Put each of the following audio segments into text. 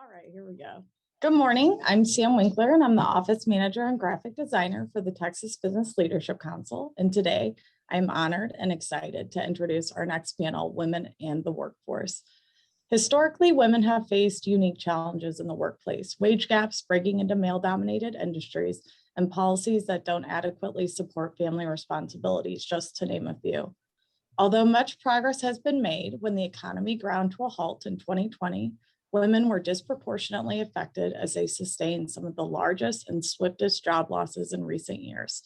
All right, here we go. Good morning. I'm Sam Winkler, and I'm the office manager and graphic designer for the Texas Business Leadership Council. And today, I'm honored and excited to introduce our next panel, Women and the Workforce. Historically, women have faced unique challenges in the workplace, wage gaps, breaking into male-dominated industries, and policies that don't adequately support family responsibilities, just to name a few. Although much progress has been made, when the economy ground to a halt in 2020, women were disproportionately affected as they sustained some of the largest and swiftest job losses in recent years.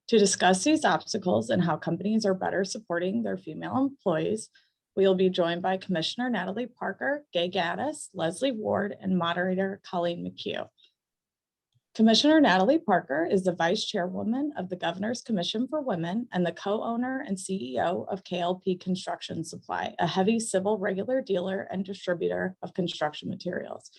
To discuss these obstacles and how companies are better supporting their female employees, we will be joined by Commissioner Natalie Parker, Gaddis, Leslie Ward, and moderator Colleen McHugh. Commissioner Natalie Parker is the Vice Chairwoman of the Governor's Commission for Women and the co-owner and CEO of KLP Construction Supply, a heavy civil regular dealer and distributor of construction materials.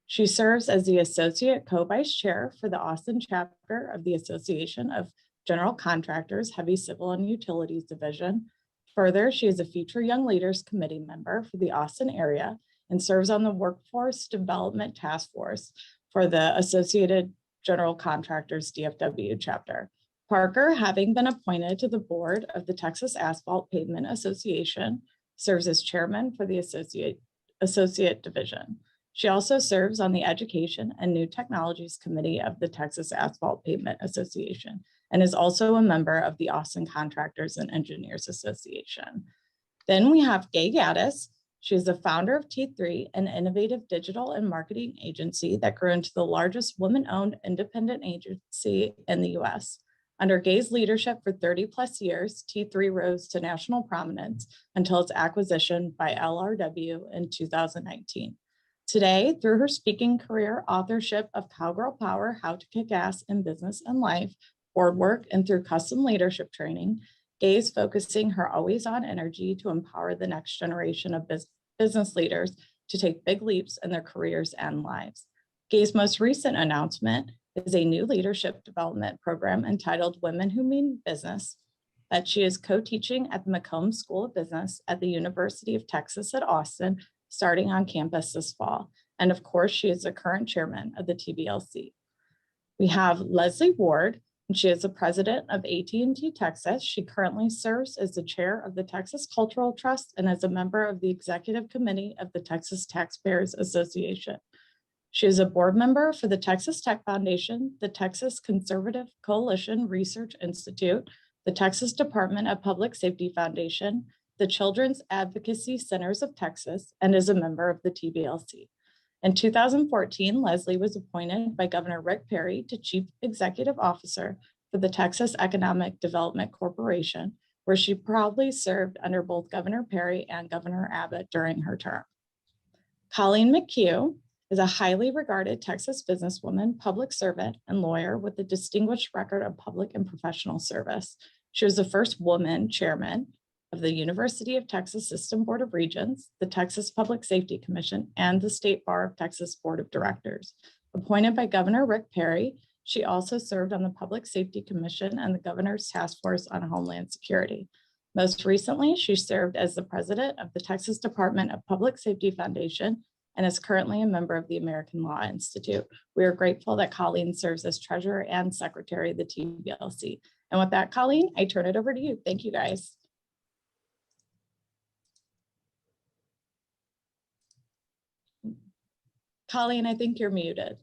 She serves as the Associate Co-Vice Chair for the Austin chapter of the Association of General Contractors, Heavy Civil and Utilities Division. Further, she is a Future Young Leaders Committee member for the Austin area and serves on the Workforce Development Task Force for the Associated General Contractors DFW chapter. Parker, having been appointed to the board of the Texas Asphalt Pavement Association, serves as chairman for the associate division. She also serves on the Education and New Technologies Committee of the Texas Asphalt Pavement Association and is also a member of the Austin Contractors and Engineers Association. Then we have Gaddis. She is the founder of T3, an innovative digital and marketing agency that grew into the largest woman-owned independent agency in the US. Under Gay's leadership for 30 plus years, T3 rose to national prominence until its acquisition by LRW in 2019. Today, through her speaking career, authorship of Cowgirl Power, How to Kick Ass in Business and Life, board work, and through custom leadership training, Gay is focusing her always-on energy to empower the next generation of business leaders to take big leaps in their careers and lives. Gay's most recent announcement is a new leadership development program entitled Women Who Mean Business that she is co-teaching at the McCombs School of Business at the University of Texas at Austin, starting on campus this fall. And of course, she is the current chairman of the TBLC. We have Leslie Ward, and she is the president of AT&T Texas. She currently serves as the chair of the Texas Cultural Trust and as a member of the executive committee of the Texas Taxpayers Association. She is a board member for the Texas Tech Foundation, the Texas Conservative Coalition Research Institute, the Texas Department of Public Safety Foundation, the Children's Advocacy Centers of Texas, and is a member of the TBLC. In 2014, Leslie was appointed by Governor Rick Perry to Chief Executive Officer for the Texas Economic Development Corporation, where she proudly served under both Governor Perry and Governor Abbott during her term. Colleen McHugh is a highly regarded Texas businesswoman, public servant, and lawyer with a distinguished record of public and professional service. She was the first woman chairman of the University of Texas System Board of Regents, the Texas Public Safety Commission, and the State Bar of Texas Board of Directors. Appointed by Governor Rick Perry, she also served on the Public Safety Commission and the Governor's Task Force on Homeland Security. Most recently, she served as the president of the Texas Department of Public Safety Foundation and is currently a member of the American Law Institute. We are grateful that Colleen serves as treasurer and secretary of the TBLC. And with that, Colleen, I turn it over to you. Thank you, guys. Colleen, I think you're muted.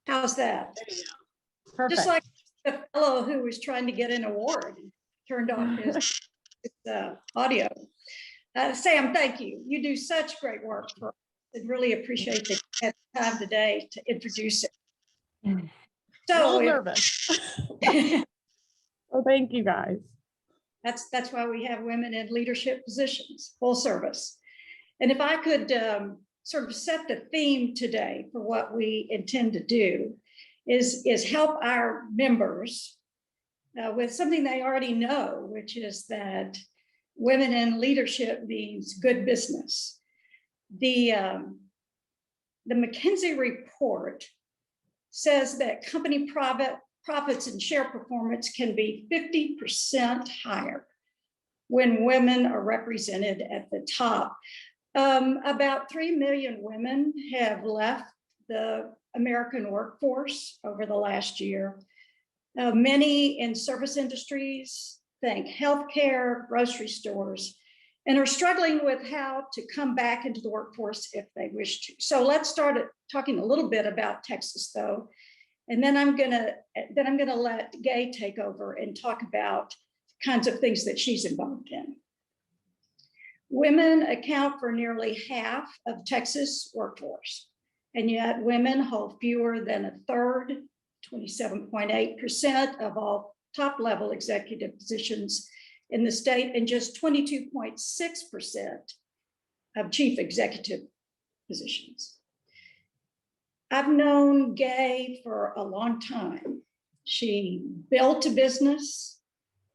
How's that? Perfect. Just like the fellow who was trying to get an award and turned off his audio. Sam, thank you. You do such great work for us. I really appreciate that you had the time today to introduce it. So nervous. Well, thank you guys. That's why we have women in leadership positions, full service. And if I could sort of set the theme today for what we intend to do is help our members with something they already know, which is that women in leadership means good business. The McKinsey report says that company profits and share performance can be 50% higher when women are represented at the top. About 3 million women have left the American workforce over the last year. Many in service industries, think healthcare, grocery stores, and are struggling with how to come back into the workforce if they wish to. So let's start talking a little bit about Texas, though, and then I'm gonna let Gay take over and talk about the kinds of things that she's involved in. Women account for nearly half of Texas workforce, and yet women hold fewer than a third, 27.8% of all top-level executive positions in the state, and just 22.6% of chief executive positions. I've known Gay for a long time. She built a business,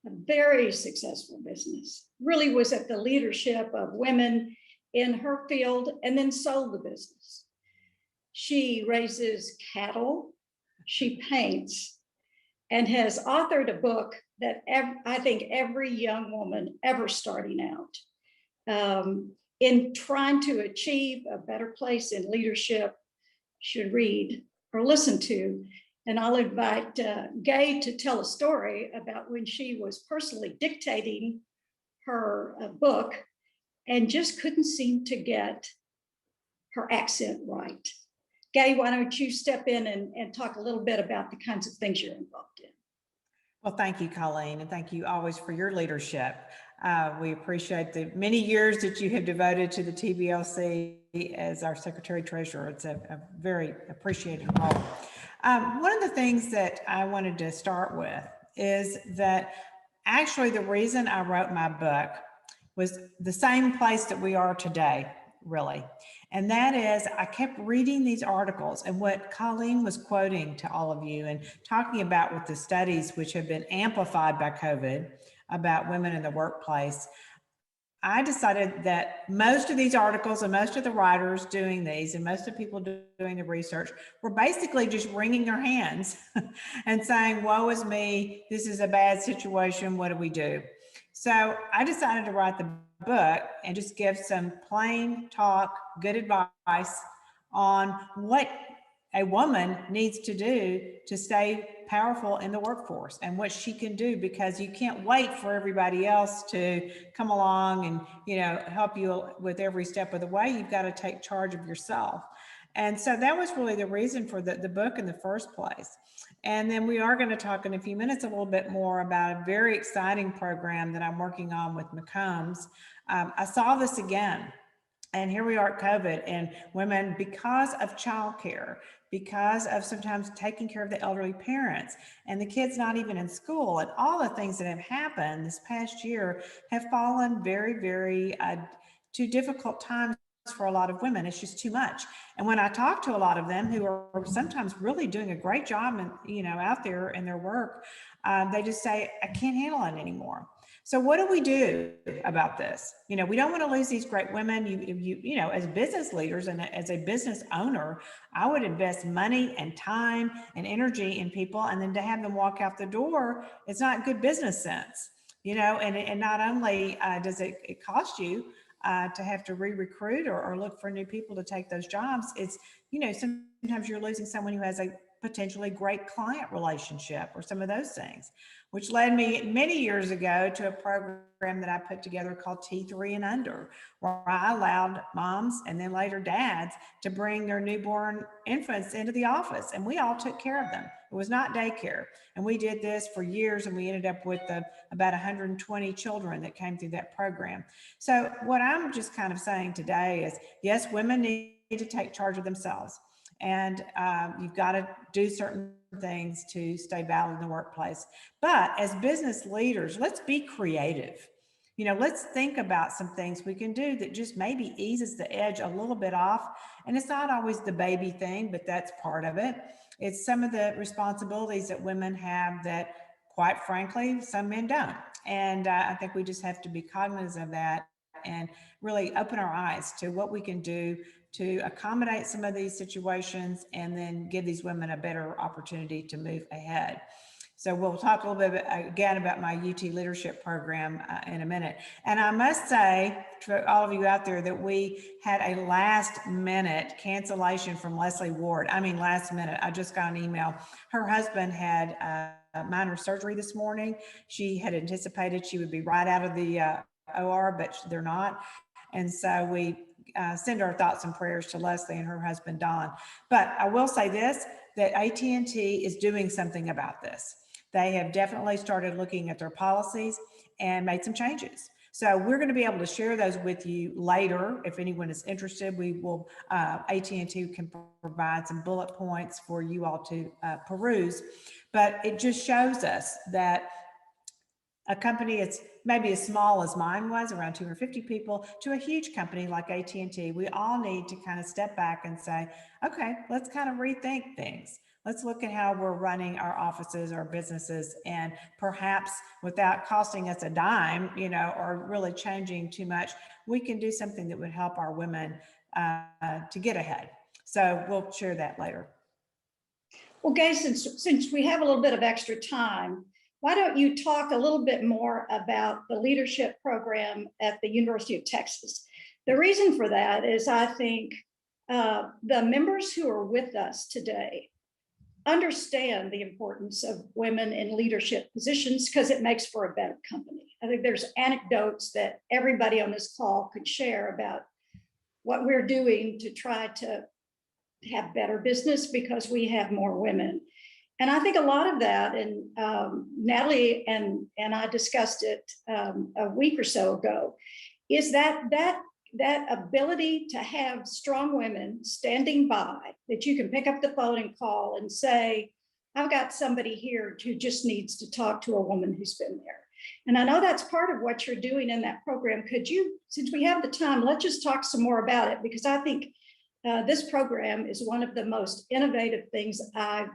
a very successful business, really was at the leadership of women in her field, and then sold the business. She raises cattle, she paints, and has authored a book that I think every young woman ever starting out in trying to achieve a better place in leadership should read or listen to. And I'll invite Gay to tell a story about when she was personally dictating her book and just couldn't seem to get her accent right. Gay, why don't you step in and talk a little bit about the kinds of things you're involved in? Well, thank you, Colleen, and thank you always for your leadership. We appreciate the many years that you have devoted to the TBLC as our Secretary Treasurer. It's a very appreciated role. One of the things that I wanted to start with is that actually the reason I wrote my book was the same place that we are today, really. And that is, I kept reading these articles and what Colleen was quoting to all of you and talking about with the studies which have been amplified by COVID about women in the workplace. I decided that most of these articles and most of the writers doing these and most of the people doing the research were basically just wringing their hands and saying, woe is me, this is a bad situation, what do we do? So I decided to write the book and just give some plain talk, good advice on what a woman needs to do to stay powerful in the workforce and what she can do, because you can't wait for everybody else to come along and, you know, help you with every step of the way. You've got to take charge of yourself. And so that was really the reason for the book in the first place. And then we are going to talk in a few minutes a little bit more about a very exciting program that I'm working on with McCombs. I saw this again. And here we are at COVID, and women, because of childcare, because of sometimes taking care of the elderly parents and the kids not even in school, and all the things that have happened this past year have fallen very, very to difficult times for a lot of women. It's just too much. And when I talk to a lot of them who are sometimes really doing a great job and, you know, out there in their work, they just say, I can't handle it anymore. So what do we do about this? You know, we don't want to lose these great women. You know, as business leaders and as a business owner, I would invest money and time and energy in people, and then to have them walk out the door, it's not good business sense. You know, and not only does it cost you to have to re-recruit or look for new people to take those jobs, it's, you know, sometimes you're losing someone who has a potentially great client relationship or some of those things, which led me many years ago to a program that I put together called T3 and Under, where I allowed moms and then later dads to bring their newborn infants into the office, and we all took care of them. It was not daycare. And we did this for years, and we ended up with about 120 children that came through that program. So what I'm just kind of saying today is, yes, women need to take charge of themselves. And you've got to do certain things to stay valid in the workplace. But as business leaders, let's be creative. You know, let's think about some things we can do that just maybe eases the edge a little bit off. And it's not always the baby thing, but that's part of it. It's some of the responsibilities that women have that, quite frankly, some men don't. And I think we just have to be cognizant of that and really open our eyes to what we can do to accommodate some of these situations and then give these women a better opportunity to move ahead. So we'll talk a little bit again about my UT leadership program in a minute. And I must say to all of you out there that we had a last minute cancellation from Leslie Ward. I mean, last minute. I just got an email. Her husband had minor surgery this morning. She had anticipated she would be right out of the OR, but they're not. And so we send our thoughts and prayers to Leslie and her husband, Don. But I will say this, that AT&T is doing something about this. They have definitely started looking at their policies and made some changes. So we're going to be able to share those with you later. If anyone is interested, we will, AT&T can provide some bullet points for you all to peruse. But it just shows us that a company it's maybe as small as mine was, around 250 people, to a huge company like AT&T, we all need to kind of step back and say, okay, let's kind of rethink things. Let's look at how we're running our offices, our businesses, and perhaps without costing us a dime, or really changing too much, we can do something that would help our women to get ahead. So we'll share that later. Well, Gaddis, since we have a little bit of extra time, why don't you talk a little bit more about the leadership program at the University of Texas? The reason for that is I think the members who are with us today understand the importance of women in leadership positions because it makes for a better company. I think there's anecdotes that everybody on this call could share about what we're doing to try to have better business because we have more women. And I think a lot of that, and Natalie and I discussed it a week or so ago, is that ability to have strong women standing by that you can pick up the phone and call and say, I've got somebody here who just needs to talk to a woman who's been there. And I know that's part of what you're doing in that program. Could you, since we have the time, let's just talk some more about it, because I think this program is one of the most innovative things I've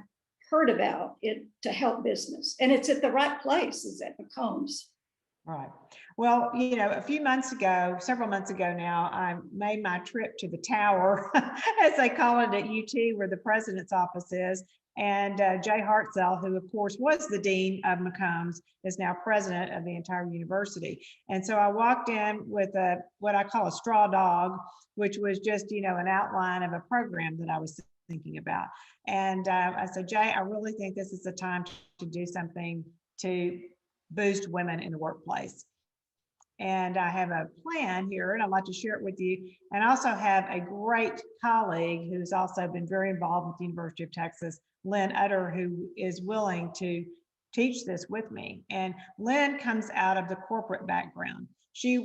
heard about it to help business. And it's at the right place, is at McCombs. Right. Well, a few months ago, several months ago now, I made my trip to the tower, as they call it at UT, where the president's office is. And Jay Hartzell, who of course was the dean of McCombs, is now president of the entire university. And so I walked in with what I call a straw dog, which was just, an outline of a program that I was thinking about. And I said, Jay, I really think this is the time to do something to boost women in the workplace. And I have a plan here, and I'd like to share it with you. And I also have a great colleague who's also been very involved with the University of Texas, Lynn Utter, who is willing to teach this with me. And Lynn comes out of the corporate background.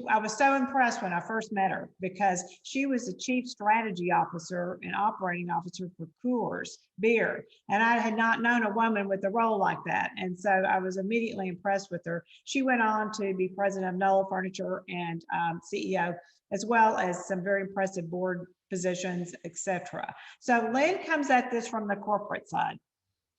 I was so impressed when I first met her because she was the chief strategy officer and operating officer for Coors Beer. And I had not known a woman with a role like that. And so I was immediately impressed with her. She went on to be president of Knoll Furniture and CEO, as well as some very impressive board positions, etc. So Lynn comes at this from the corporate side,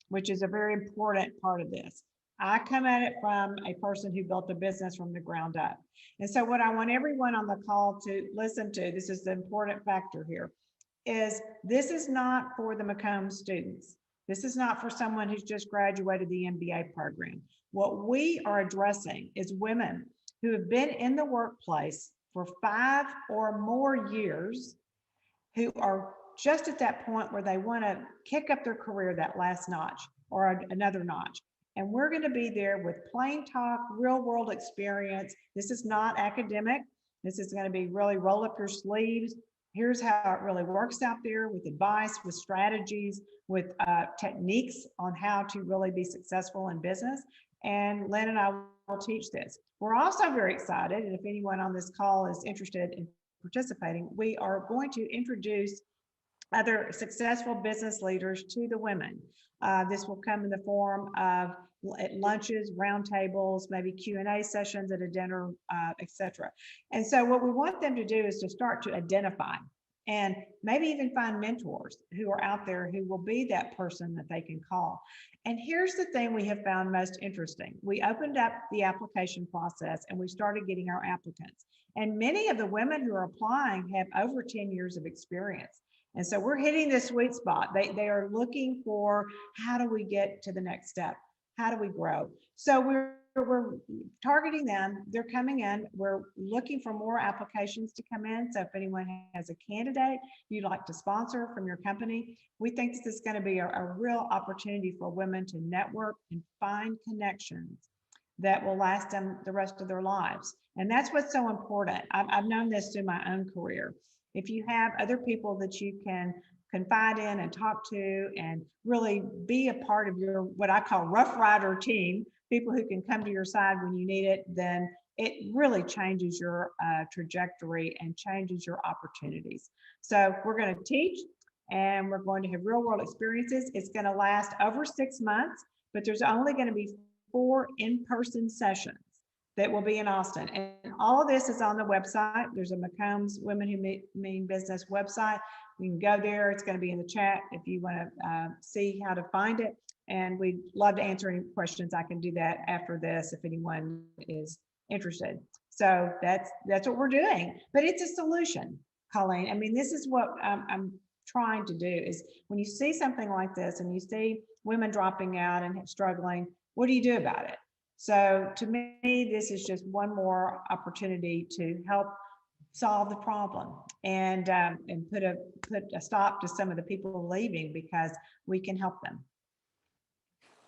which is a very important part of this. I come at it from a person who built a business from the ground up. And so what I want everyone on the call to listen to, this is the important factor here, is this is not for the McCombs students. This is not for someone who's just graduated the MBA program. What we are addressing is women who have been in the workplace for 5 or more years, who are just at that point where they want to kick up their career that last notch or another notch. And we're going to be there with plain talk, real world experience. This is not academic. This is going to be really roll up your sleeves. Here's how it really works out there, with advice, with strategies, with techniques on how to really be successful in business. And Lynn and I will teach this. We're also very excited, and if anyone on this call is interested in participating, we are going to introduce other successful business leaders to the women. This will come in the form of at lunches, roundtables, maybe Q&A sessions at a dinner, etc. And so what we want them to do is to start to identify and maybe even find mentors who are out there who will be that person that they can call. And here's the thing we have found most interesting. We opened up the application process and we started getting our applicants. And many of the women who are applying have over 10 years of experience. And so we're hitting the sweet spot. They are looking for, how do we get to the next step? How do we grow? So we're targeting them. They're coming in. We're looking for more applications to come in. So if anyone has a candidate you'd like to sponsor from your company, we think this is going to be a real opportunity for women to network and find connections that will last them the rest of their lives. And that's what's so important. I've known this through my own career. If you have other people that you can confide in and talk to and really be a part of your, what I call rough rider team, people who can come to your side when you need it, then it really changes your trajectory and changes your opportunities. So we're going to teach and we're going to have real world experiences. It's going to last over 6 months, but there's only going to be 4 in-person sessions that will be in Austin. And all of this is on the website. There's a McCombs Women Who Mean Business website. You can go there. It's going to be in the chat if you want to see how to find it. And we'd love to answer any questions. I can do that after this if anyone is interested. So that's what we're doing. But it's a solution, Colleen. I mean, this is what I'm trying to do is when you see something like this and you see women dropping out and struggling, what do you do about it? So to me, this is just one more opportunity to help solve the problem and put a stop to some of the people leaving because we can help them.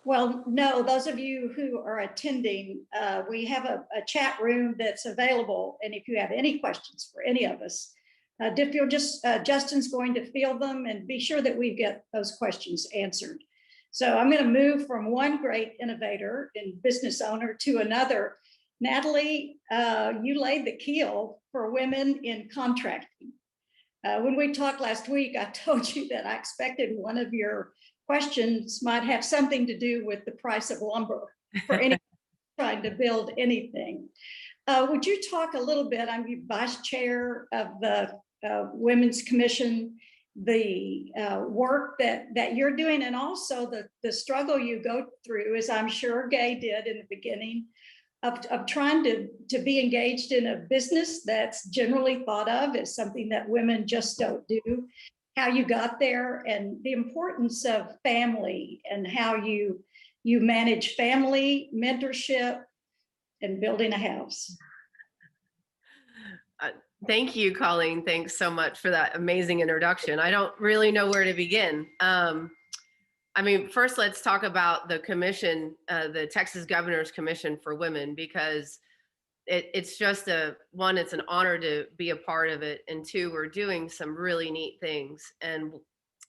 Well, no, those of you who are attending, we have a chat room that's available. And if you have any questions for any of us, Justin's going to field them and be sure that we get those questions answered. So I'm going to move from one great innovator and business owner to another. Natalie, you laid the keel for women in contracting. When we talked last week, I told you that I expected one of your questions might have something to do with the price of lumber for anyone trying to build anything. Would you talk a little bit? I'm vice chair of the Women's Commission, the work that you're doing, and also the struggle you go through, as I'm sure Gay did in the beginning, of trying to be engaged in a business that's generally thought of as something that women just don't do, how you got there, and the importance of family and how you manage family, mentorship, and building a house. Thank you, Colleen. Thanks so much for that amazing introduction. I don't really know where to begin. I mean, first, let's talk about the commission, the Texas Governor's Commission for Women, because it's just it's an honor to be a part of it. And 2, we're doing some really neat things. And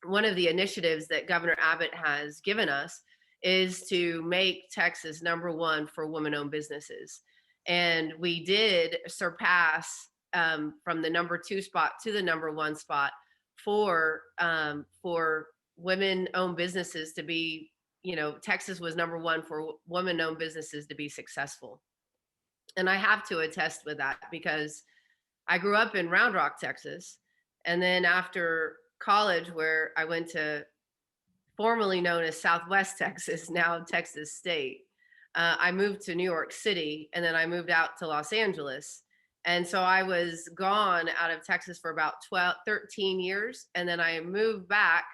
one of the initiatives that Governor Abbott has given us is to make Texas #1 for women-owned businesses. And we did surpass from the #2 spot to the #1 spot for women-owned businesses to be, Texas was #1 for women-owned businesses to be successful. And I have to attest with that because I grew up in Round Rock, Texas. And then after college, where I went to formerly known as Southwest Texas, now Texas State, I moved to New York City, and then I moved out to Los Angeles. And so I was gone out of Texas for about 13 years. And then I moved back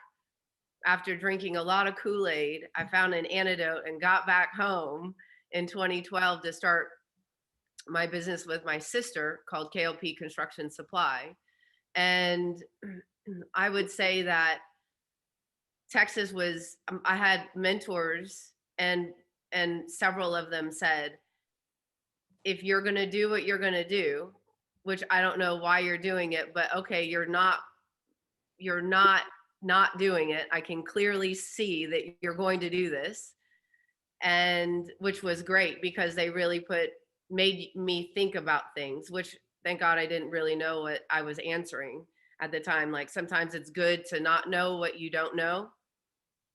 after drinking a lot of Kool-Aid. I found an antidote and got back home in 2012 to start my business with my sister called KLP Construction Supply. And I would say that Texas was, I had mentors and several of them said, if you're going to do what you're going to do, which I don't know why you're doing it, but okay, you're not doing it. I can clearly see that you're going to do this. And which was great because they really made me think about things, which thank God I didn't really know what I was answering at the time. Like sometimes it's good to not know what you don't know.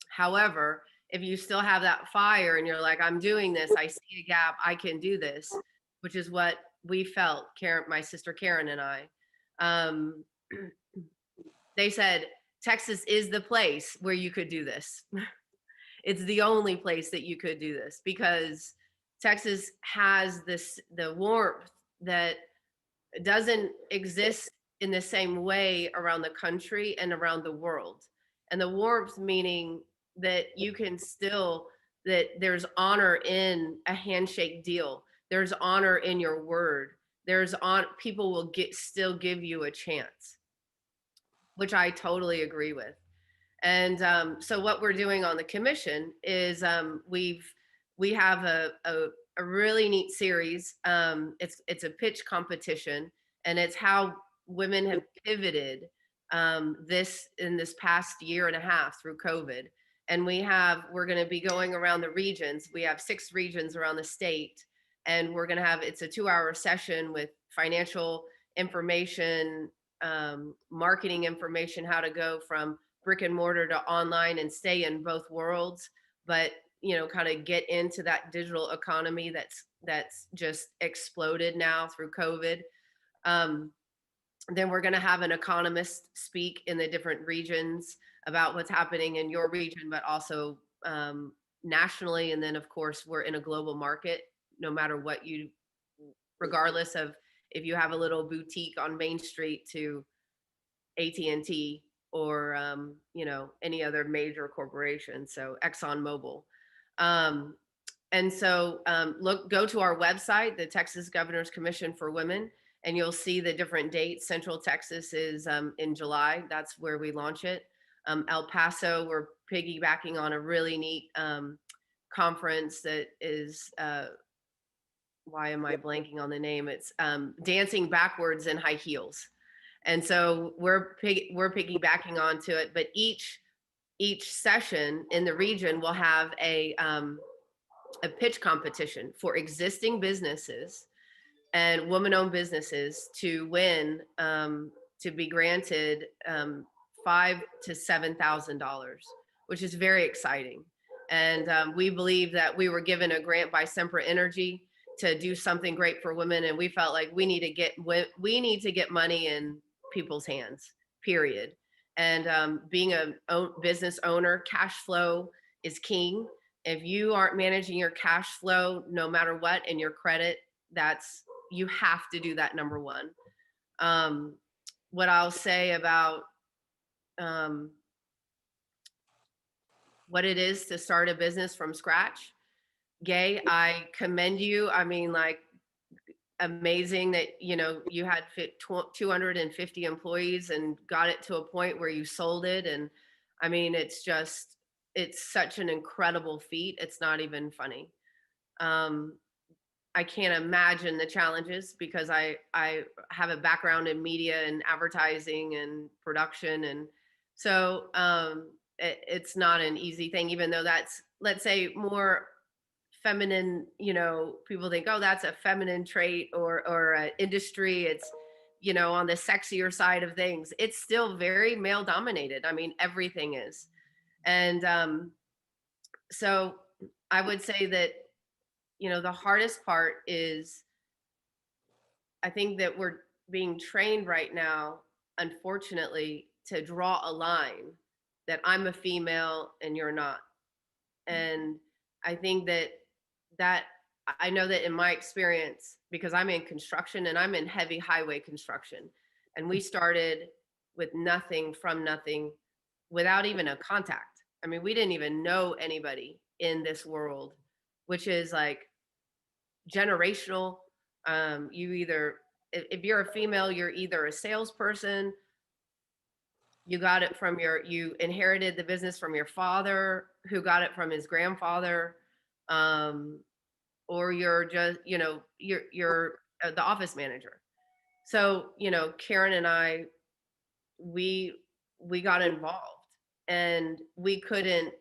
However, if you still have that fire and you're like, I'm doing this, I see a gap, I can do this, which is what we felt, Karen, my sister Karen and I. They said, Texas is the place where you could do this. It's the only place that you could do this because Texas has the warmth that doesn't exist in the same way around the country and around the world. And the warmth meaning that you can still that there's honor in a handshake deal. There's honor in your word. People will still give you a chance, which I totally agree with. And so what we're doing on the commission is we have a really neat series. It's a pitch competition, and it's how women have pivoted in this past year and a half through COVID. And we're going to be going around the regions. We have 6 regions around the state, and we're going to have, it's a 2-hour session with financial information, marketing information, how to go from brick and mortar to online and stay in both worlds, but kind of get into that digital economy that's just exploded now through COVID. Then we're going to have an economist speak in the different regions about what's happening in your region, but also nationally. And then, of course, we're in a global market, no matter what regardless of if you have a little boutique on Main Street to AT&T or any other major corporation, so ExxonMobil. And so go to our website, the Texas Governor's Commission for Women, and you'll see the different dates. Central Texas is in July. That's where we launch it. El Paso, we're piggybacking on a really neat conference that is, why am I blanking on the name? It's Dancing Backwards in High Heels. And so we're piggybacking onto it, but each session in the region will have a pitch competition for existing businesses and woman-owned businesses to win, to be granted $5,000 to $7,000, which is very exciting. And we believe that we were given a grant by Sempra Energy to do something great for women, and we felt like we need to get money in people's hands, period. And being a business owner, cash flow is king. If you aren't managing your cash flow, no matter what, and your credit, you have to do that, number one. What I'll say about what it is to start a business from scratch, Gay, I commend you. I mean, like, amazing that you had 250 employees and got it to a point where you sold it. And I mean, it's such an incredible feat. It's not even funny. I can't imagine the challenges because I have a background in media and advertising and production, and so it's not an easy thing, even though that's, let's say, more feminine. People think, oh, that's a feminine trait or industry. It's on the sexier side of things. It's still very male dominated. I mean, everything is. And so I would say that the hardest part is, I think that we're being trained right now, unfortunately, to draw a line that I'm a female and you're not. And I think that I know that in my experience, because I'm in construction and I'm in heavy highway construction, and we started with nothing from nothing, without even a contact. I mean, we didn't even know anybody in this world, which is like generational. If you're a female, you're either a salesperson, you inherited the business from your father, who got it from his grandfather, or you're just, you're the office manager. So, Karen and I, we got involved, and we couldn't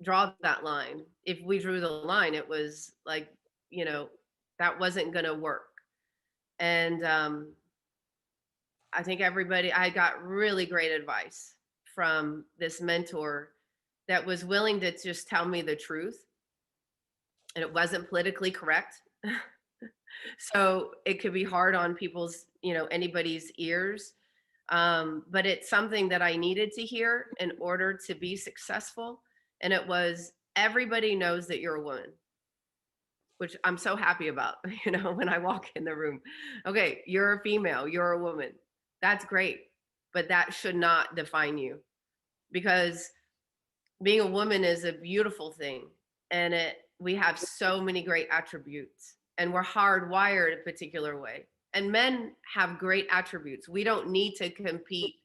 draw that line. If we drew the line, it was like, that wasn't going to work. And I think I got really great advice from this mentor that was willing to just tell me the truth. And it wasn't politically correct. So it could be hard on people's, anybody's ears. But it's something that I needed to hear in order to be successful. And it was, everybody knows that you're a woman, which I'm so happy about, when I walk in the room. Okay, you're a female, you're a woman. That's great. But that should not define you, because being a woman is a beautiful thing. and we have so many great attributes, and we're hardwired a particular way. And men have great attributes. We don't need to compete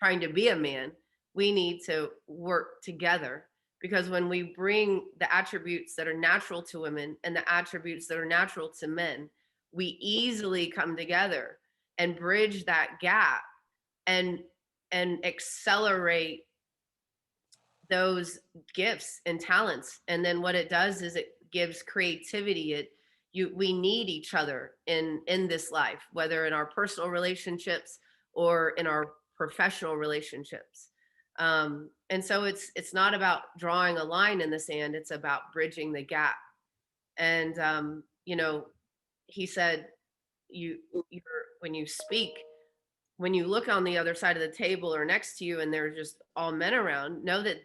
trying to be a man. We need to work together, because when we bring the attributes that are natural to women and the attributes that are natural to men, we easily come together and bridge that gap and accelerate those gifts and talents. And then what it does is it gives creativity. We need each other in this life, whether in our personal relationships or in our professional relationships. And so it's not about drawing a line in the sand, it's about bridging the gap. And he said, when you speak, when you look on the other side of the table or next to you and there's just all men around, know that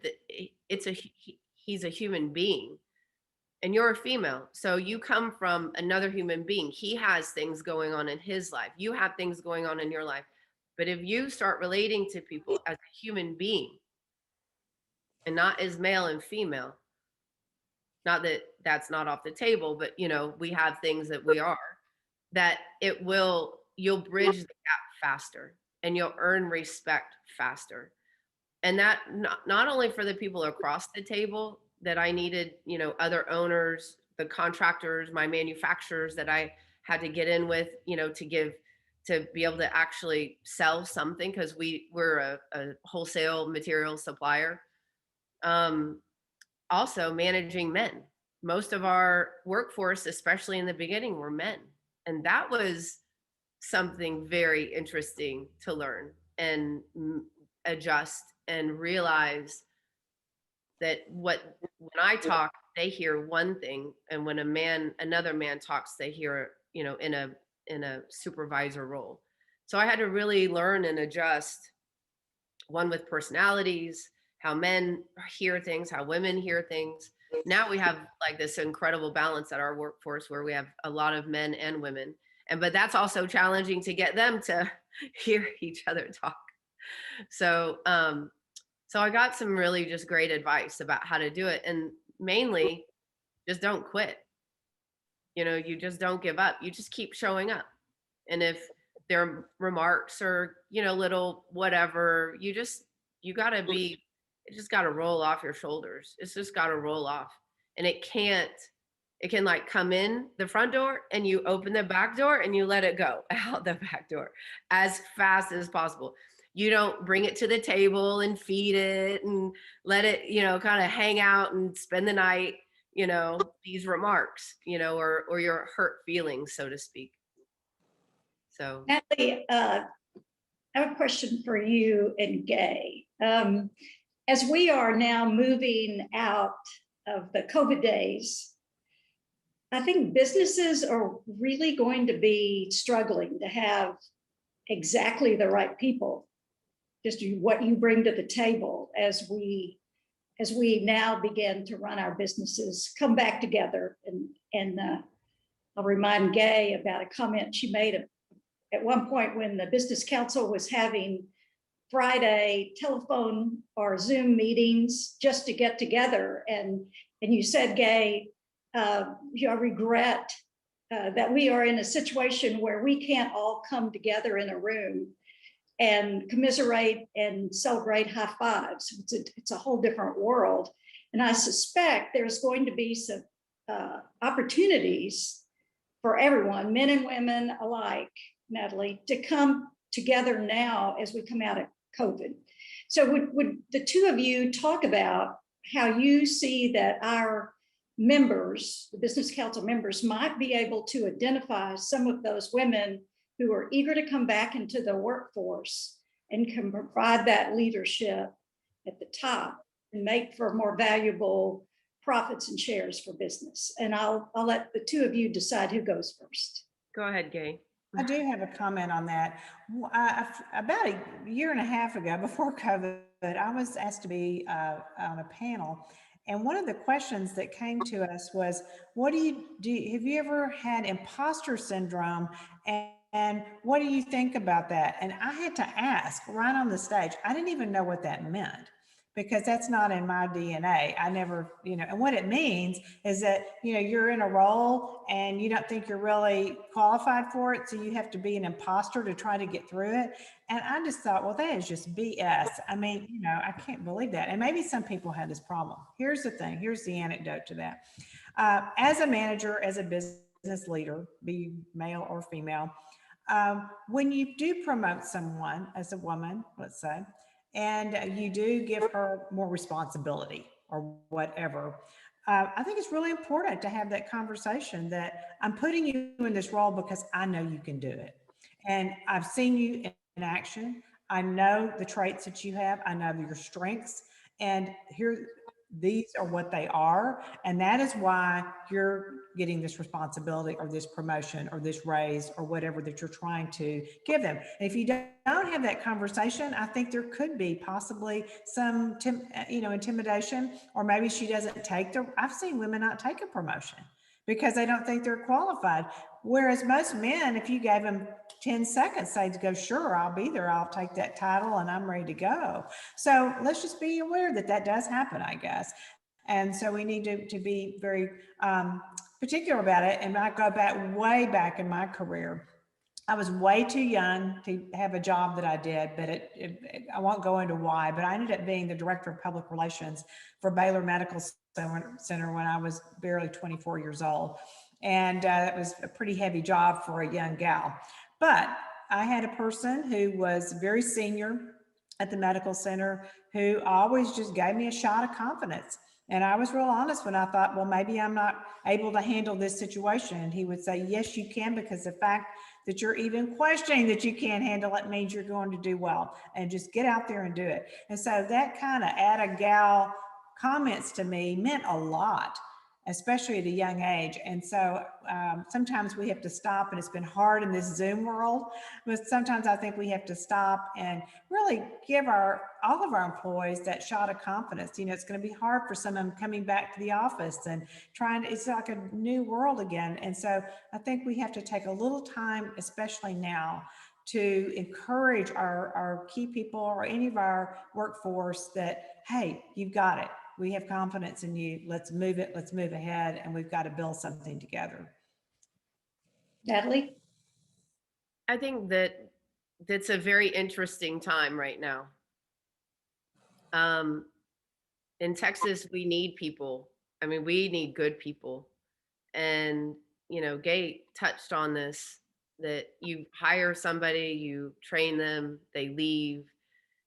he's a human being and you're a female. So you come from another human being. He has things going on in his life. You have things going on in your life. But if you start relating to people as a human being and not as male and female, not that that's not off the table, but we have things that we are, that you'll bridge the gap faster and you'll earn respect faster. And that not only for the people across the table that I needed, other owners, the contractors, my manufacturers that I had to get in with, to be able to actually sell something, because we're a wholesale material supplier. Also managing men. Most of our workforce, especially in the beginning, were men. And that was something very interesting to learn and adjust and realize that when I talk, they hear one thing, and when another man talks, they hear, in a supervisor role. So I had to really learn and adjust, one with personalities, how men hear things, how women hear things. Now we have like this incredible balance at our workforce where we have a lot of men and women. But that's also challenging to get them to hear each other talk. So I got some really just great advice about how to do it. And mainly, just don't quit. You just don't give up. You just keep showing up. And if their remarks or, little whatever, it just got to roll off your shoulders. It's just got to roll off. And it can like come in the front door and you open the back door and you let it go out the back door as fast as possible. You don't bring it to the table and feed it and let it, kind of hang out and spend the night, these remarks, or your hurt feelings, so to speak. So Natalie, I have a question for you and Gay. As we are now moving out of the COVID days, I think businesses are really going to be struggling to have exactly the right people, just what you bring to the table as we now begin to run our businesses, come back together. And I'll remind Gay about a comment she made at one point when the Business Council was having Friday telephone or Zoom meetings just to get together. And you said, Gay, I regret that we are in a situation where we can't all come together in a room and commiserate and celebrate high fives. It's a whole different world. And I suspect there's going to be some opportunities for everyone, men and women alike, Natalie, to come together now as we come out of COVID. So would the two of you talk about how you see that our members, the Business Council members, might be able to identify some of those women who are eager to come back into the workforce and can provide that leadership at the top and make for more valuable profits and shares for business? And I'll let the two of you decide who goes first. Go ahead, Gay. I do have a comment on that. About a year and a half ago, before COVID, I was asked to be on a panel. And one of the questions that came to us was, have you ever had imposter syndrome? And what do you think about that? And I had to ask right on the stage. I didn't even know what that meant, because that's not in my DNA. I never, and what it means is that, you're in a role and you don't think you're really qualified for it. So you have to be an imposter to try to get through it. And I just thought, well, that is just BS. I mean, I can't believe that. And maybe some people have this problem. Here's the thing. Here's the anecdote to that. As a manager, as a business leader, be male or female, when you do promote someone as a woman, let's say, and you do give her more responsibility or whatever, I think it's really important to have that conversation that I'm putting you in this role because I know you can do it. And I've seen you in action. I know the traits that you have. I know your strengths. And these are what they are. And that is why you're getting this responsibility or this promotion or this raise or whatever that you're trying to give them. And if you don't have that conversation, I think there could be possibly some, intimidation, or maybe she doesn't I've seen women not take a promotion because they don't think they're qualified. Whereas most men, if you gave them 10 seconds, they'd go, sure, I'll be there. I'll take that title and I'm ready to go. So let's just be aware that that does happen, I guess. And so we need to be very particular about it. And I go way back in my career. I was way too young to have a job that I did, but I won't go into why, but I ended up being the director of public relations for Baylor Medical Center when I was barely 24 years old. And it was a pretty heavy job for a young gal. But I had a person who was very senior at the medical center who always just gave me a shot of confidence. And I was real honest when I thought, well, maybe I'm not able to handle this situation. And he would say, yes, you can, because the fact that you're even questioning that you can't handle it means you're going to do well, and just get out there and do it. And so that kind of atta gal comments to me meant a lot, especially at a young age. And so sometimes we have to stop, and it's been hard in this Zoom world, but sometimes I think we have to stop and really give all of our employees that shot of confidence. It's going to be hard for some of them coming back to the office and it's like a new world again. And so I think we have to take a little time, especially now, to encourage our key people or any of our workforce that, hey, you've got it. We have confidence in you. Let's move it. Let's move ahead. And we've got to build something together. Natalie? I think that's a very interesting time right now. In Texas, we need people. I mean, we need good people. And, Gay touched on this, that you hire somebody, you train them, they leave.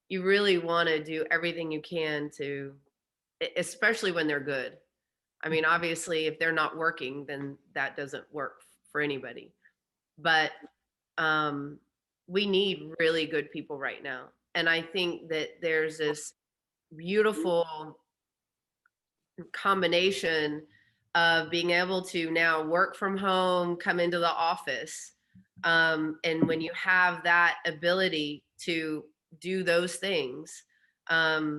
You really want to do everything you can to, especially when they're good. I mean, obviously, if they're not working, then that doesn't work for anybody. But we need really good people right now. And I think that there's this beautiful combination of being able to now work from home, come into the office. And when you have that ability to do those things, I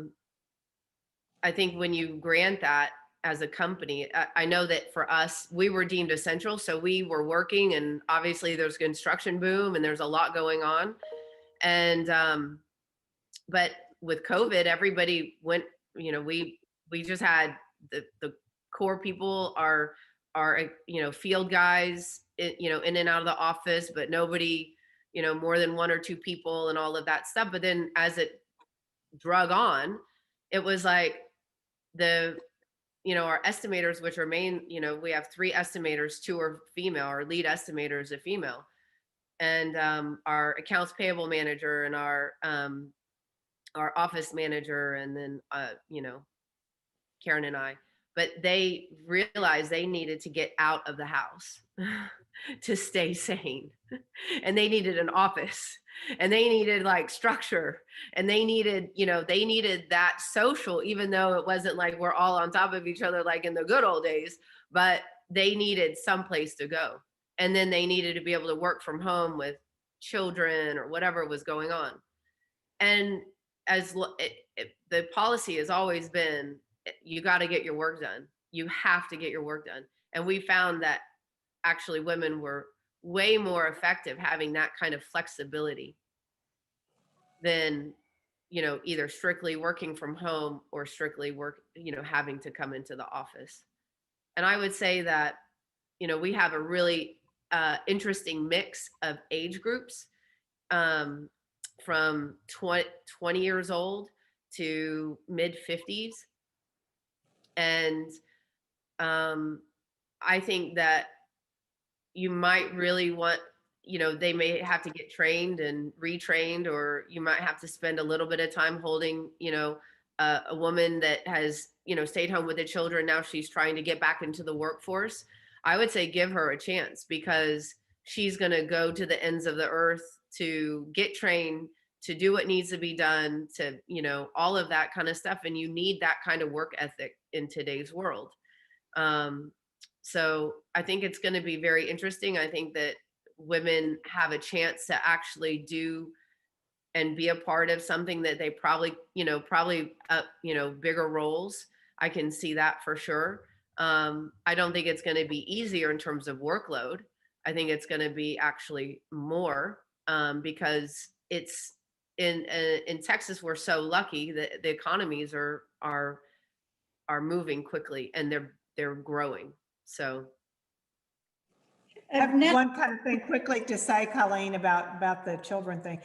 think when you grant that as a company, I know that for us, we were deemed essential. So we were working, and obviously there's construction boom and there's a lot going on. And, but with COVID, everybody went, we just had the core people are, field guys, in and out of the office, but nobody, more than one or two people and all of that stuff. But then as it drug on, it was like our estimators, which are main, we have 3 estimators, 2 are female. Our lead estimator is a female. And our accounts payable manager and our office manager, and then, Karen and I, but they realized they needed to get out of the house to stay sane. And they needed an office, and they needed like structure, and they needed that social, even though it wasn't like we're all on top of each other like in the good old days, but they needed some place to go. And then they needed to be able to work from home with children or whatever was going on. And the policy has always been, you got to get your work done. You have to get your work done. And we found that actually women were way more effective having that kind of flexibility than, either strictly working from home or strictly having to come into the office. And I would say that, we have a really interesting mix of age groups, from 20 years old to mid 50s. And I think that you might really want, they may have to get trained and retrained, or you might have to spend a little bit of time holding, a woman that has, stayed home with the children. Now she's trying to get back into the workforce. I would say give her a chance, because she's going to go to the ends of the earth to get trained, to do what needs to be done, to, all of that kind of stuff. And you need that kind of work ethic in today's world. So I think it's going to be very interesting. I think that women have a chance to actually do and be a part of something that they probably bigger roles. I can see that for sure. I don't think it's going to be easier in terms of workload. I think it's going to be actually more, because it's in Texas, we're so lucky that the economies are moving quickly, and they're growing. So I have one kind of thing quickly to say, Colleen, about the children thing.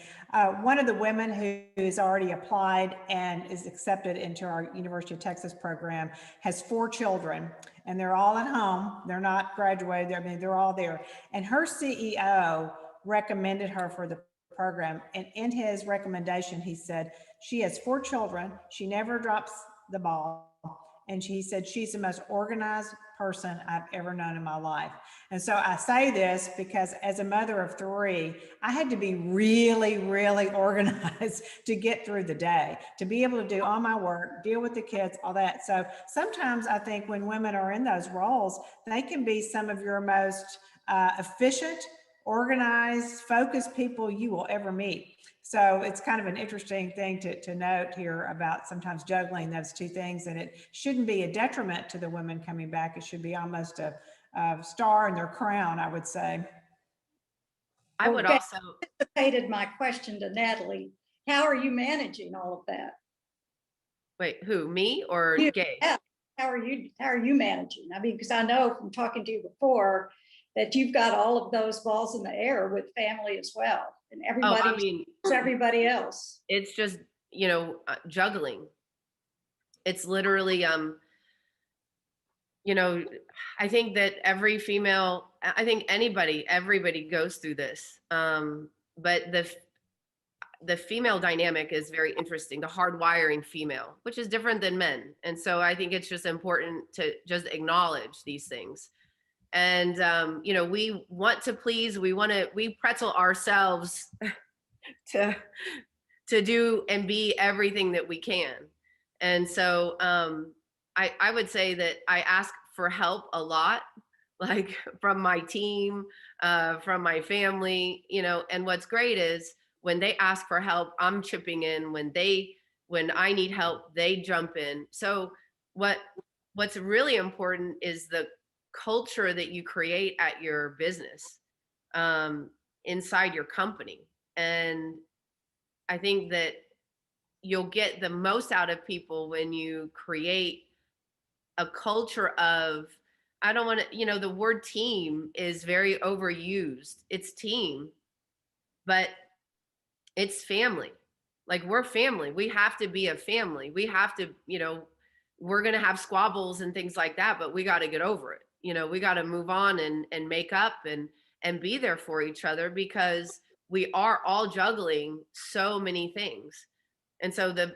One of the women who's already applied and is accepted into our University of Texas program has 4 children, and they're all at home. They're not graduated. I mean, they're all there. And her CEO recommended her for the program. And in his recommendation, he said, she has 4 children. She never drops the ball. And he said, she's the most organized person I've ever known in my life. And so I say this because as a mother of 3, I had to be really, really organized to get through the day, to be able to do all my work, deal with the kids, all that. So sometimes I think when women are in those roles, they can be some of your most efficient, organized, focused people you will ever meet. So it's kind of an interesting thing to note here about sometimes juggling those 2 things. And it shouldn't be a detriment to the women coming back. It should be almost a star in their crown, I would say. I would also anticipated my question to Natalie. How are you managing all of that? Wait, who, me or Gay? Yeah. How are you managing? I mean, because I know from talking to you before that you've got all of those balls in the air with family as well, and everybody else. It's just, juggling. It's literally, I think that every female, I think everybody goes through this. But the female dynamic is very interesting, the hardwiring female, which is different than men. And so I think it's just important to just acknowledge these things. And, we want to please, we pretzel ourselves to do and be everything that we can. And so I would say that I ask for help a lot, like from my team, from my family, and what's great is when they ask for help, I'm chipping in. When I need help, they jump in. So what's really important is the culture that you create at your business, inside your company. And I think that you'll get the most out of people when you create a culture of, I don't want to, the word team is very overused. It's team, but it's family. Like, we're family. We have to be a family. We have to, we're going to have squabbles and things like that, but we got to get over it. We got to move on and make up and be there for each other, because we are all juggling so many things. And so the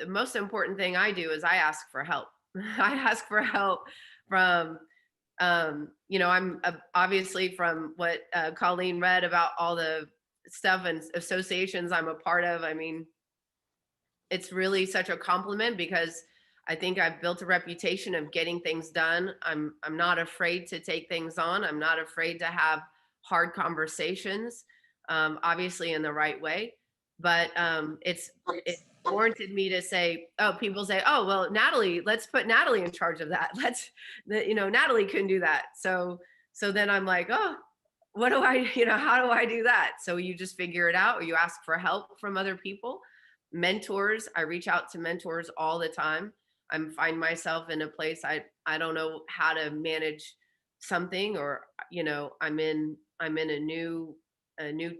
most important thing I do is I ask for help. I ask for help from, I'm obviously from what Colleen read about all the stuff and associations I'm a part of. I mean, it's really such a compliment, because I think I've built a reputation of getting things done. I'm not afraid to take things on. I'm not afraid to have hard conversations, obviously in the right way. But it's warranted me to say, people say, oh, well, Natalie, let's put Natalie in charge of that. Natalie can do that. So then I'm like, oh, what do I, how do I do that? So you just figure it out, or you ask for help from other people. Mentors, I reach out to mentors all the time. Find myself in a place I don't know how to manage something, or I'm in a new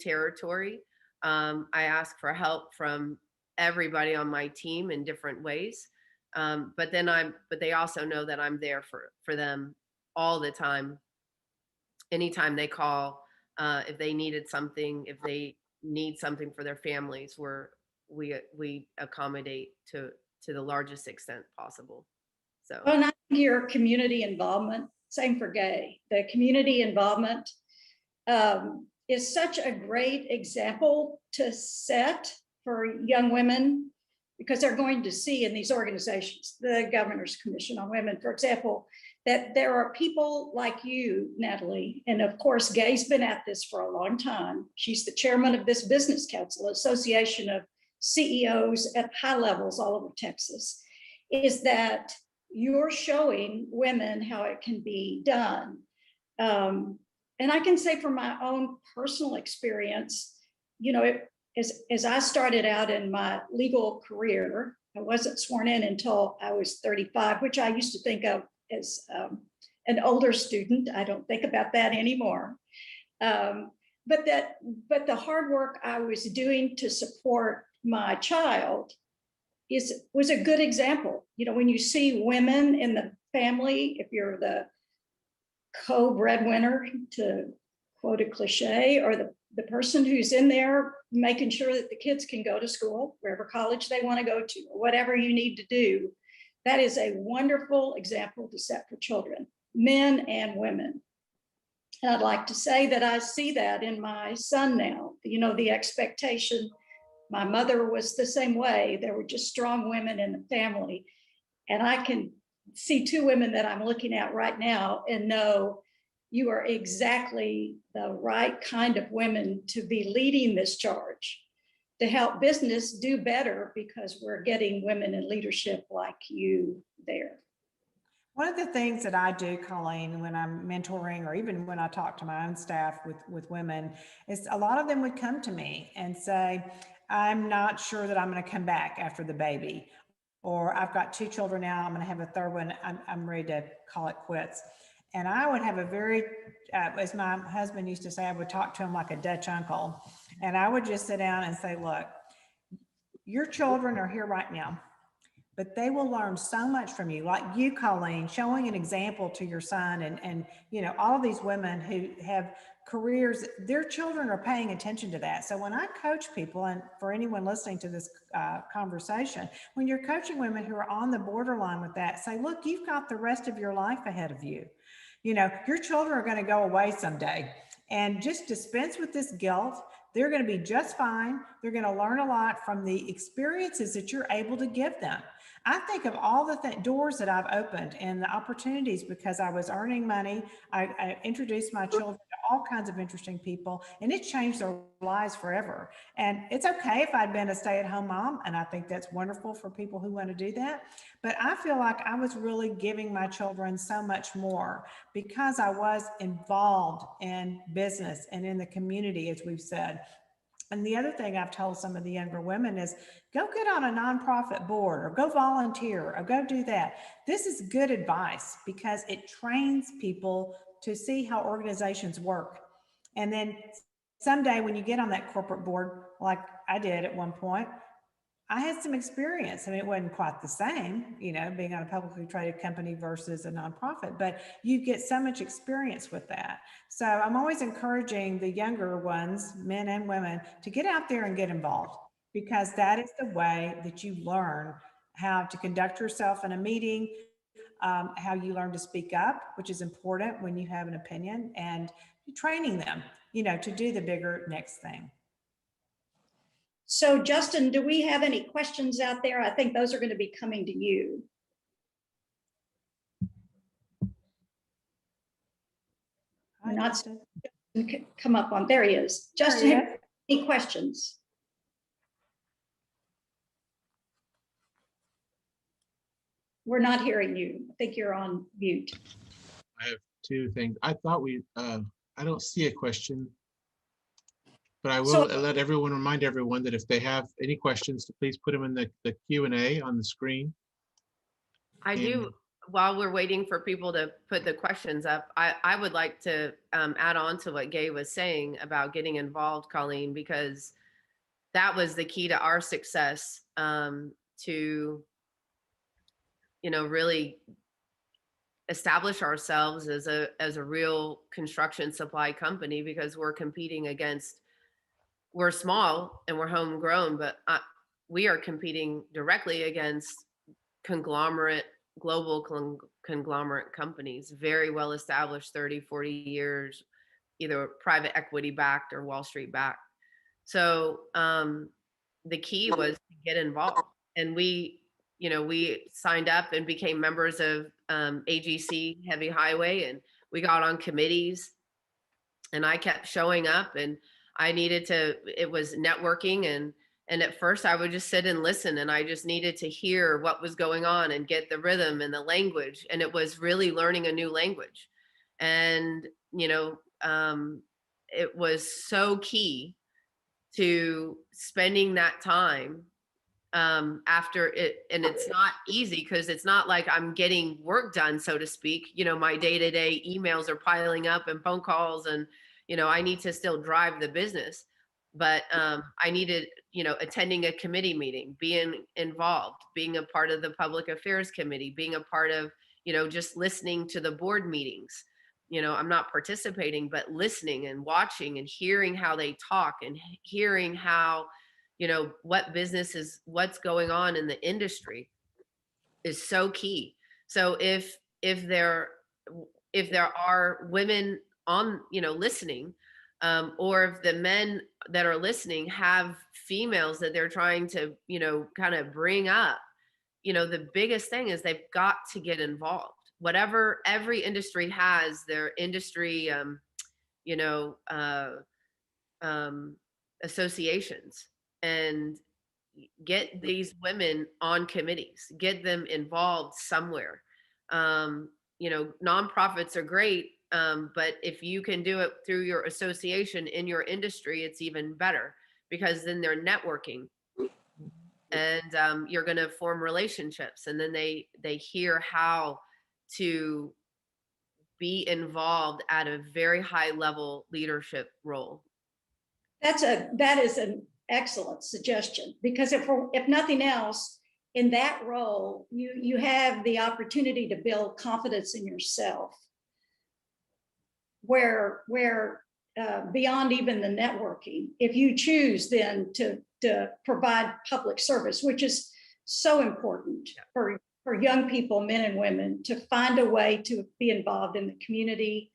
territory. I ask for help from everybody on my team in different ways. But they also know that I'm there for them all the time, anytime they call, if they needed something, if they need something for their families, we accommodate to the largest extent possible. So, Well, and I think your community involvement, same for gay, the community involvement is such a great example to set for young women, because they're going to see in these organizations, the Governor's Commission on Women, for example, that there are people like you, Natalie, and of course, Gay's been at this for a long time. She's the chairman of this Business Council, Association of CEOs at high levels all over Texas, is that you're showing women how it can be done. And I can say from my own personal experience, as I started out in my legal career, I wasn't sworn in until I was 35, which I used to think of as an older student. I don't think about that anymore. But the hard work I was doing to support my child was a good example. When you see women in the family, if you're the co-breadwinner, to quote a cliche, or the person who's in there making sure that the kids can go to school, wherever college they want to go to, or whatever you need to do, that is a wonderful example to set for children, men and women. And I'd like to say that I see that in my son now, the expectation. My mother was the same way. There were just strong women in the family. And I can see two women that I'm looking at right now and know you are exactly the right kind of women to be leading this charge to help business do better, because we're getting women in leadership like you there. One of the things that I do, Colleen, when I'm mentoring, or even when I talk to my own staff with women, is a lot of them would come to me and say, I'm not sure that I'm going to come back after the baby, or I've got 2 children now, I'm going to have a third one, I'm ready to call it quits. And I would have a very, as my husband used to say, I would talk to him like a Dutch uncle. And I would just sit down and say, look, your children are here right now, but they will learn so much from you, like you, Colleen, showing an example to your son, and all of these women who have careers, their children are paying attention to that. So when I coach people, and for anyone listening to this conversation, when you're coaching women who are on the borderline with that, say, look, you've got the rest of your life ahead of you. Your children are going to go away someday, and just dispense with this guilt. They're going to be just fine. They're going to learn a lot from the experiences that you're able to give them. I think of all the doors that I've opened and the opportunities because I was earning money. I introduced my children to all kinds of interesting people, and it changed their lives forever. And it's okay if I'd been a stay-at-home mom, and I think that's wonderful for people who want to do that. But I feel like I was really giving my children so much more because I was involved in business and in the community, as we've said. And the other thing I've told some of the younger women is go get on a nonprofit board, or go volunteer, or go do that. This is good advice because it trains people to see how organizations work. And then someday when you get on that corporate board, like I did at one point, I had some experience. I mean, it wasn't quite the same, being on a publicly traded company versus a nonprofit, but you get so much experience with that. So I'm always encouraging the younger ones, men and women, to get out there and get involved, because that is the way that you learn how to conduct yourself in a meeting, how you learn to speak up, which is important when you have an opinion, and training them, to do the bigger next thing. So Justin, do we have any questions out there? I think those are going to be coming to you. Hi, Not Justin. come up on, there he is. Justin, any questions? We're not hearing you. I think you're on mute. I have 2 things. I thought I don't see a question, But I So will remind everyone that if they have any questions, to please put them in the Q&A on the screen. I do, while we're waiting for people to put the questions up, I would like to add on to what Gay was saying about getting involved, Colleen, because that was the key to our success, to, really establish ourselves as a real construction supply company, because we're small and we're homegrown, but we are competing directly against global conglomerate companies, very well established, 30, 40 years, either private equity backed or Wall Street backed. So the key was to get involved. And we signed up and became members of AGC Heavy Highway, and we got on committees, and I kept showing up, and it was networking, and at first I would just sit and listen, and I just needed to hear what was going on and get the rhythm and the language. And it was really learning a new language. And, it was so key to spending that time after it. And it's not easy, because it's not like I'm getting work done, so to speak. My day-to-day emails are piling up and phone calls, and, I need to still drive the business. But I needed, attending a committee meeting, being involved, being a part of the public affairs committee, being a part of, just listening to the board meetings. I'm not participating, but listening and watching and hearing how they talk, and hearing how, what's going on in the industry is so key. So if there are women on, listening, or if the men that are listening have females that they're trying to, kind of bring up, the biggest thing is they've got to get involved. Whatever, every industry has their industry, associations, and get these women on committees, get them involved somewhere. Nonprofits are great, but if you can do it through your association in your industry, it's even better, because then they're networking, and you're going to form relationships, and then they hear how to be involved at a very high level leadership role. that is an excellent suggestion, because if nothing else, in that role, you have the opportunity to build confidence in yourself, where beyond even the networking, if you choose then to provide public service, which is so important for young people, men and women, to find a way to be involved in the community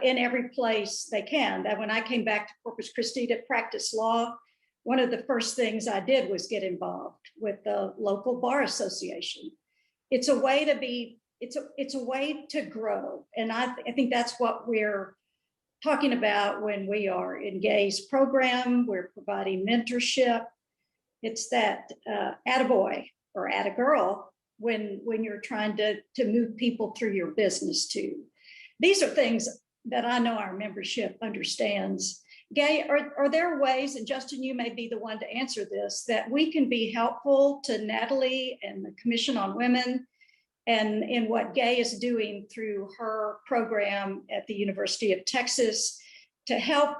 in every place they can. That when I came back to Corpus Christi to practice law, one of the first things I did was get involved with the local bar association. It's a way to be, it's a way to grow. And I think that's what we're talking about when we are in Gay's program. We're providing mentorship. It's that attaboy or attagirl when you're trying to move people through your business too. These are things that I know our membership understands. Gay, are there ways, and Justin, you may be the one to answer this, that we can be helpful to Natalie and the Commission on Women and in what Gay is doing through her program at the University of Texas to help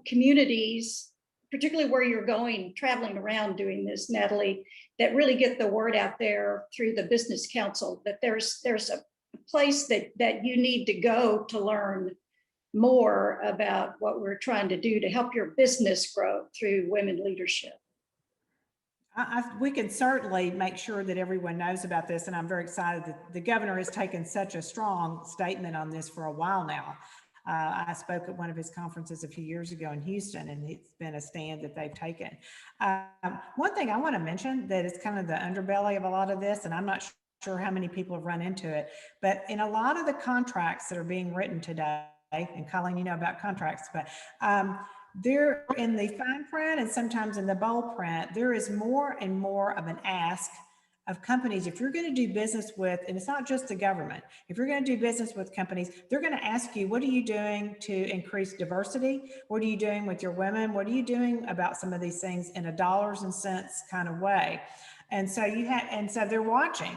communities, particularly where you're traveling around doing this, Natalie, that really get the word out there through the Business Council, that there's a place that you need to go to learn more about what we're trying to do to help your business grow through women leadership? We can certainly make sure that everyone knows about this, and I'm very excited that the governor has taken such a strong statement on this for a while now. I spoke at one of his conferences a few years ago in Houston, and it's been a stand that they've taken. One thing I want to mention that is kind of the underbelly of a lot of this, and I'm not sure how many people have run into it, but in a lot of the contracts that are being written today, and Colleen, you know about contracts, but they're in the fine print and sometimes in the bold print, there is more and more of an ask of companies, if you're going to do business with, and it's not just the government, if you're going to do business with companies, they're going to ask you, what are you doing to increase diversity? What are you doing with your women? What are you doing about some of these things in a dollars and cents kind of way? And so so they're watching,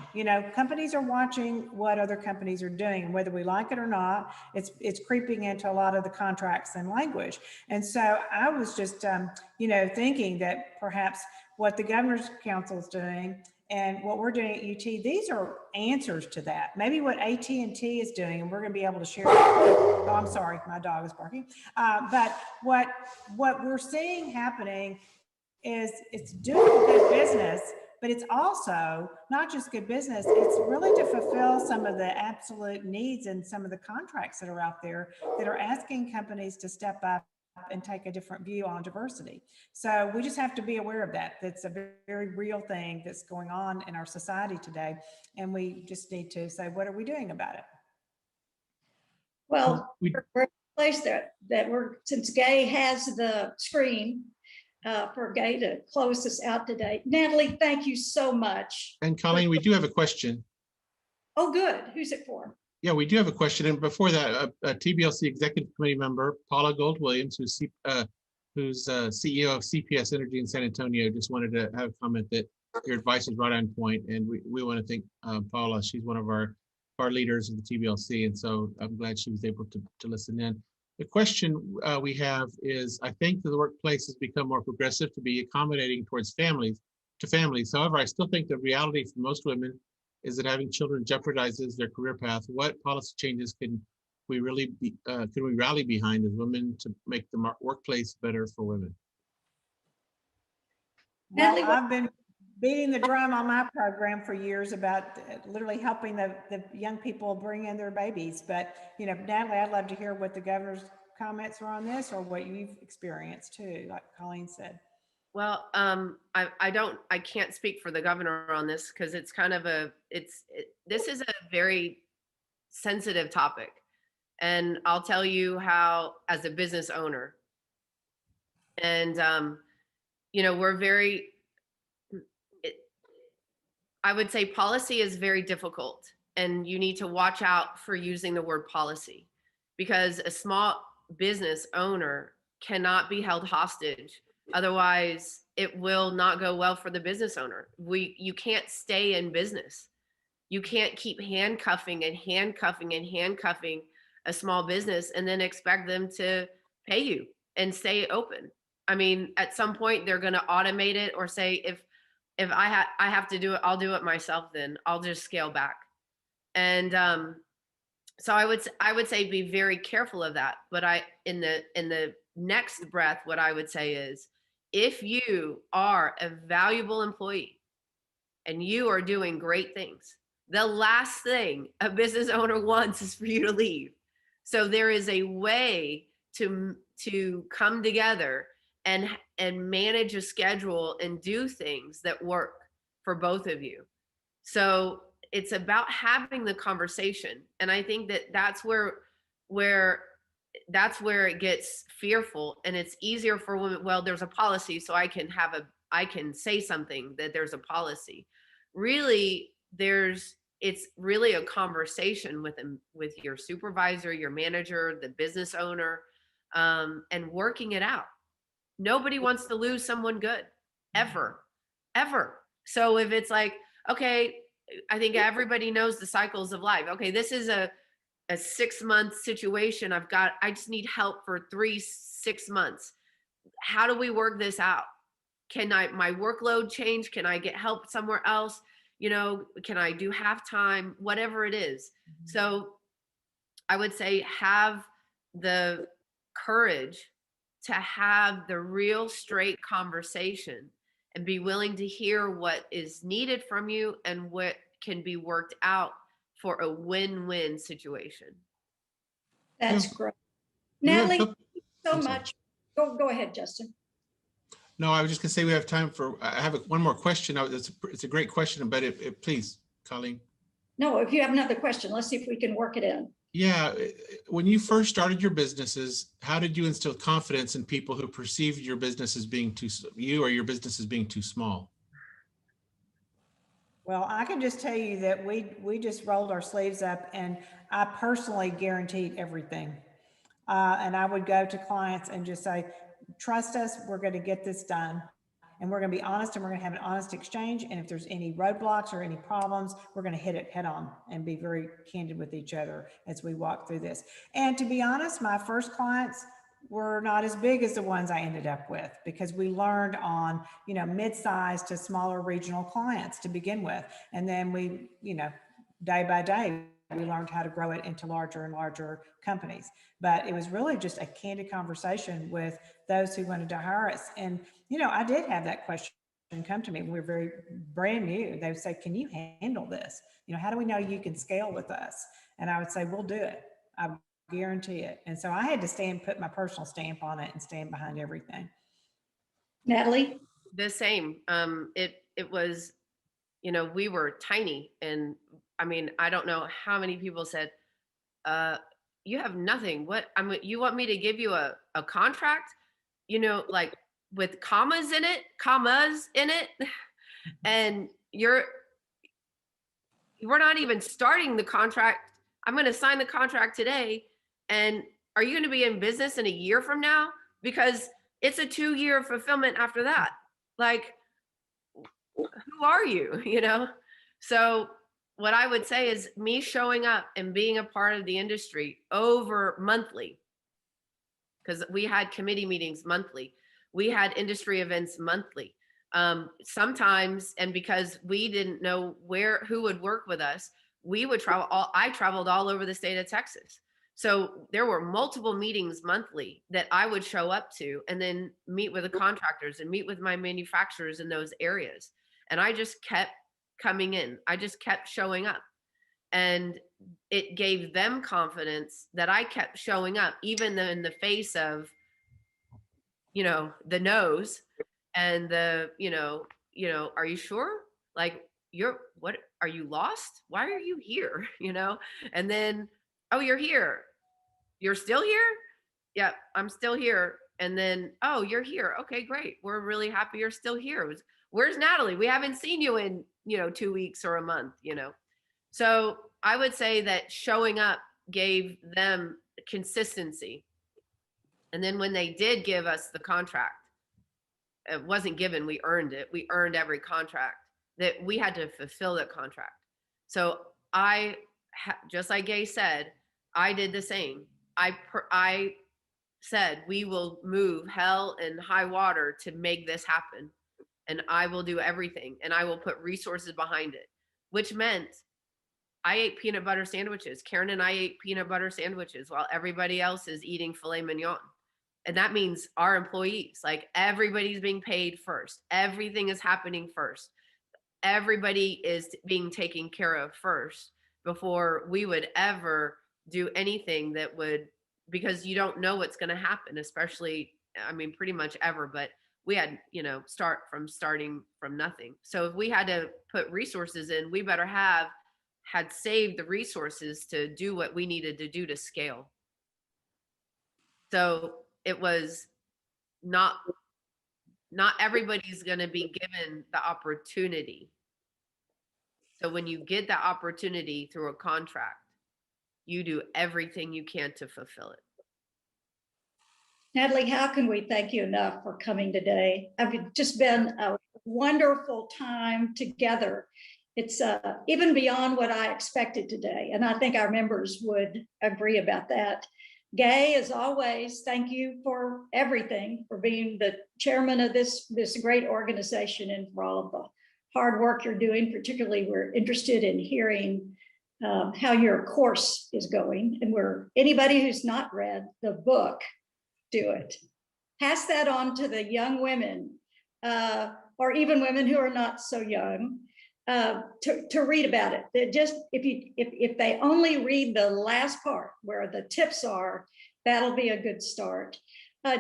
companies are watching what other companies are doing, and whether we like it or not, it's creeping into a lot of the contracts and language. And so I was just, thinking that perhaps what the Governor's Council is doing and what we're doing at UT, these are answers to that. Maybe what AT&T is doing, and we're going to be able to share. Oh, I'm sorry, my dog is barking. But what we're seeing happening is it's doing good business, but it's also not just good business, it's really to fulfill some of the absolute needs and some of the contracts that are out there that are asking companies to step up and take a different view on diversity. So we just have to be aware of that. That's a very real thing that's going on in our society today. And we just need to say, what are we doing about it? Well, we're in a place that since Gay has the screen, for Gay to close this out today. Natalie, thank you so much. And Colleen, we do have a question. Oh, good. Who's it for? Yeah, we do have a question. And before that, a TBLC Executive Committee member, Paula Gold-Williams, who's CEO of CPS Energy in San Antonio, just wanted to have a comment that your advice is right on point. And we want to thank Paula. She's one of our leaders of the TBLC. And so I'm glad she was able to listen in. The question we have is, I think that the workplace has become more progressive to be accommodating towards families. However, I still think the reality for most women is that having children jeopardizes their career path. What policy changes can we rally behind as women to make the workplace better for women? Well, I've been beating the drum on my program for years about literally helping the young people bring in their babies. But, Natalie, I'd love to hear what the governor's comments are on this, or what you've experienced too, like Colleen said. Well, I can't speak for the governor on this, because it's kind of this is a very sensitive topic. And I'll tell you how, as a business owner, and, we're very, I would say policy is very difficult, and you need to watch out for using the word policy, because a small business owner cannot be held hostage. Otherwise, it will not go well for the business owner. You can't stay in business. You can't keep handcuffing a small business and then expect them to pay you and stay open. I mean, at some point they're going to automate it, or say, if I have to do it, I'll do it myself. Then I'll just scale back. And so I would say be very careful of that. But in the next breath, what I would say is, if you are a valuable employee and you are doing great things, the last thing a business owner wants is for you to leave. So there is a way to come together and manage a schedule and do things that work for both of you. So it's about having the conversation. And I think that's where it gets fearful, and it's easier for women. Well, there's a policy, so I can say something that there's a policy. Really, it's really a conversation with your supervisor, your manager, the business owner, and working it out. Nobody wants to lose someone good, ever. So if it's like, okay, I think everybody knows the cycles of life. Okay, this is a 6-month situation. I just need help for 6 months. How do we work this out? Can my workload change? Can I get help somewhere else? Can I do halftime? Whatever it is. Mm-hmm. So I would say have the courage to have the real straight conversation and be willing to hear what is needed from you and what can be worked out for a win-win situation. That's great. Natalie, thank you so much. Go ahead, Justin. No, I was just gonna say we have time I have one more question. It's a great question, but please, Colleen. No, if you have another question, let's see if we can work it in. Yeah, when you first started your businesses, how did you instill confidence in people who perceived your business as being your business as being too small? Well, I can just tell you that we just rolled our sleeves up, and I personally guaranteed everything. And I would go to clients and just say, trust us, we're going to get this done. And we're going to be honest, and we're going to have an honest exchange. And if there's any roadblocks or any problems, we're going to hit it head on and be very candid with each other as we walk through this. And to be honest, my first clients were not as big as the ones I ended up with, because we learned on, mid-sized to smaller regional clients to begin with. And then we, day by day, we learned how to grow it into larger and larger companies. But it was really just a candid conversation with those who wanted to hire us. And, I did have that question come to me when we were very brand new. They would say, can you handle this? How do we know you can scale with us? And I would say, we'll do it. I guarantee it. And so I had to put my personal stamp on it and stand behind everything. Natalie? The same. It was, we were tiny, and I mean, I don't know how many people said, you have nothing. What, you want me to give you a contract, like with commas in it, and we're not even starting the contract. I'm going to sign the contract today. And are you going to be in business in a year from now? Because it's a 2-year fulfillment after that. Like, who are you? So what I would say is me showing up and being a part of the industry over monthly, because we had committee meetings monthly. We had industry events monthly. Sometimes, and because we didn't know who would work with us, we would travel. I traveled all over the state of Texas. So there were multiple meetings monthly that I would show up to, and then meet with the contractors and meet with my manufacturers in those areas. And I just kept coming in. I just kept showing up. And it gave them confidence that I kept showing up, even in the face of, the no's and the, are you sure? Like, what, are you lost? Why are you here? And then, oh, you're here. You're still here? Yeah, I'm still here. And then, oh, you're here. Okay, great. We're really happy you're still here. Where's Natalie? We haven't seen you in, 2 weeks or a month, So I would say that showing up gave them consistency. And then when they did give us the contract, it wasn't given, we earned it. We earned every contract that we had to fulfill that contract. So just like Gay said, I did the same. I said, we will move hell and high water to make this happen. And I will do everything, and I will put resources behind it, which meant I ate peanut butter sandwiches. Karen and I ate peanut butter sandwiches while everybody else is eating filet mignon. And that means our employees, like, everybody's being paid first. Everything is happening first. Everybody is being taken care of first before we would ever do anything that would, because you don't know what's going to happen, especially, pretty much ever, but we had, starting from nothing. So if we had to put resources in, we better had saved the resources to do what we needed to do to scale. So it was not everybody's going to be given the opportunity. So when you get that opportunity through a contract, you do everything you can to fulfill it. Natalie, how can we thank you enough for coming today? It's just been a wonderful time together. It's even beyond what I expected today. And I think our members would agree about that. Gay, as always, thank you for everything, for being the chairman of this great organization, and for all of the hard work you're doing. Particularly, we're interested in hearing how your course is going. And anybody who's not read the book, do it. Pass that on to the young women, or even women who are not so young, to read about it. That just, if they only read the last part where the tips are, that'll be a good start.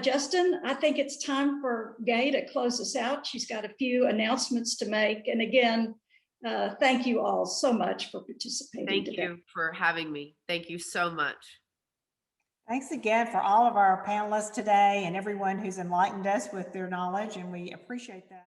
Justin, I think it's time for Gay to close us out. She's got a few announcements to make. And again, thank you all so much for participating. Thank you for having me. Thank you so much. Thanks again for all of our panelists today and everyone who's enlightened us with their knowledge, and we appreciate that.